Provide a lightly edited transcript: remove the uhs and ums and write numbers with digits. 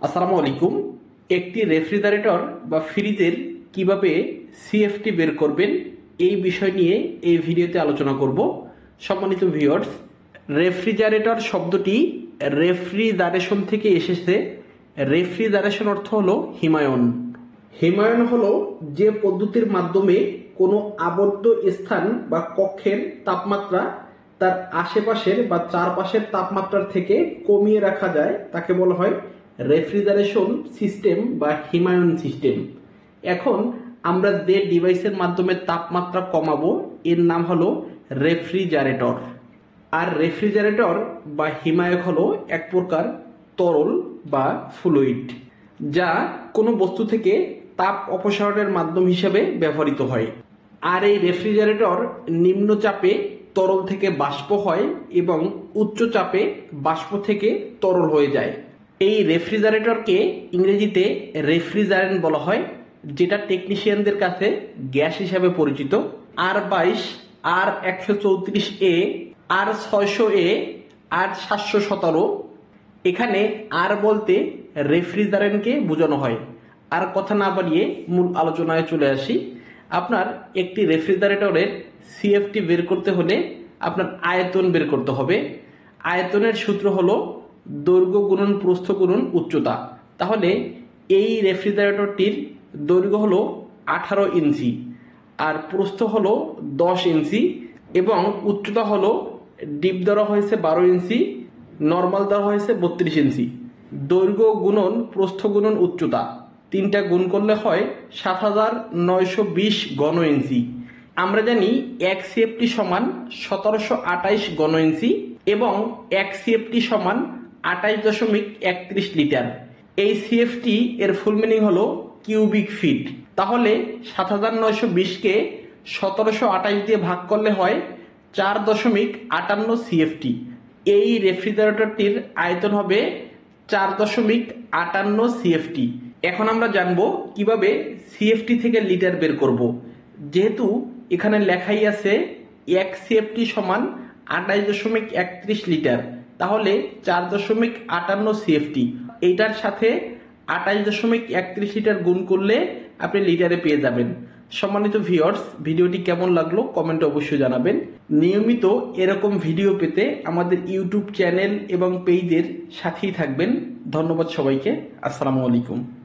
আসসালামু আলাইকুম। একটি রেফ্রিজারেটর বা ফ্রিজের কিভাবে সিএফটি বের করবেন এই বিষয় নিয়ে এই ভিডিওতে আলোচনা করব। সম্মানিত ভিউয়ার্স, রেফ্রিজারেটর শব্দটি রেফ্রিজারেশন থেকে এসেছে। রেফ্রিজারেশন অর্থ হলো হিমায়ন। হিমায়ন হলো যে পদ্ধতির মাধ্যমে কোনো আবদ্ধ স্থান বা কক্ষের তাপমাত্রা তার আশেপাশের বা চারপাশের তাপমাত্রার থেকে কমিয়ে রাখা যায়, তাকে বলা হয় রেফ্রিজারেশন সিস্টেম বা হিমায়ন সিস্টেম। এখন আমরা যে ডিভাইসের মাধ্যমে তাপমাত্রা কমাবো এর নাম হলো রেফ্রিজারেটর। আর রেফ্রিজারেটর বা হিমায়ক হলো এক প্রকার তরল বা ফ্লুইড, যা কোনো বস্তু থেকে তাপ অপসারণের মাধ্যম হিসেবে ব্যবহৃত হয়। আর এই রেফ্রিজারেটর নিম্ন চাপে তরল থেকে বাষ্প হয় এবং উচ্চ চাপে বাষ্প থেকে তরল হয়ে যায়। এই রেফ্রিজারেটরকে ইংরেজিতে রেফ্রিজারেন্ট বলা হয়, যেটা টেকনিশিয়ানদের কাছে গ্যাস হিসাবে পরিচিত। R22, R134A, R600A, R717। এখানে আর বলতে রেফ্রিজারেন্টকে বোঝানো হয়। আর কথা না বাড়িয়ে মূল আলোচনায় চলে আসি। আপনার একটি রেফ্রিজারেটরের সিএফটি বের করতে হলে আপনার আয়তন বের করতে হবে। আয়তনের সূত্র হলো দৈর্ঘ্য গুণন প্রস্থ গুণন উচ্চতা। তাহলে এই রেফ্রিজারেটরটির দৈর্ঘ্য হলো 18 ইঞ্চি, আর প্রস্থ হলো 10 ইঞ্চি এবং উচ্চতা হলো ডিপ ধরা হয়েছে 12 ইঞ্চি, নর্মাল ধরা হয়েছে 32 ইঞ্চি। দৈর্ঘ্য গুণন প্রস্থ গুণন উচ্চতা তিনটা গুণ করলে হয় 7920 ঘন ইঞ্চি। আমরা জানি এক সিএফটি সমান 1728 ঘন ইঞ্চি এবং এক সিএফটি সমান 28.31 লিটার। এই সিএফটি এর ফুল মিনিং হলো কিউবিক ফিট। তাহলে 7920কে 1728 দিয়ে ভাগ করলে হয় 4.58 সিএফটি। এই রেফ্রিজারেটরটির আয়তন হবে 4.58 সিএফটি। এখন আমরা জানবো কিভাবে সিএফটি থেকে লিটার বের করব। যেহেতু এখানে লেখাই আছে এক সিএফটি সমান 28.31 লিটার, তাহলে 4.58 সিএফটি এইটার সাথে 28.31 লিটার গুণ করলে আপনি লিটারে পেয়ে যাবেন। সম্মানিত ভিউয়ার্স, ভিডিওটি কেমন লাগলো কমেন্টে অবশ্যই জানাবেন। নিয়মিত এরকম ভিডিও পেতে আমাদের ইউটিউব চ্যানেল এবং পেজের সাথেই থাকবেন। ধন্যবাদ সবাইকে। আসসালামু আলাইকুম।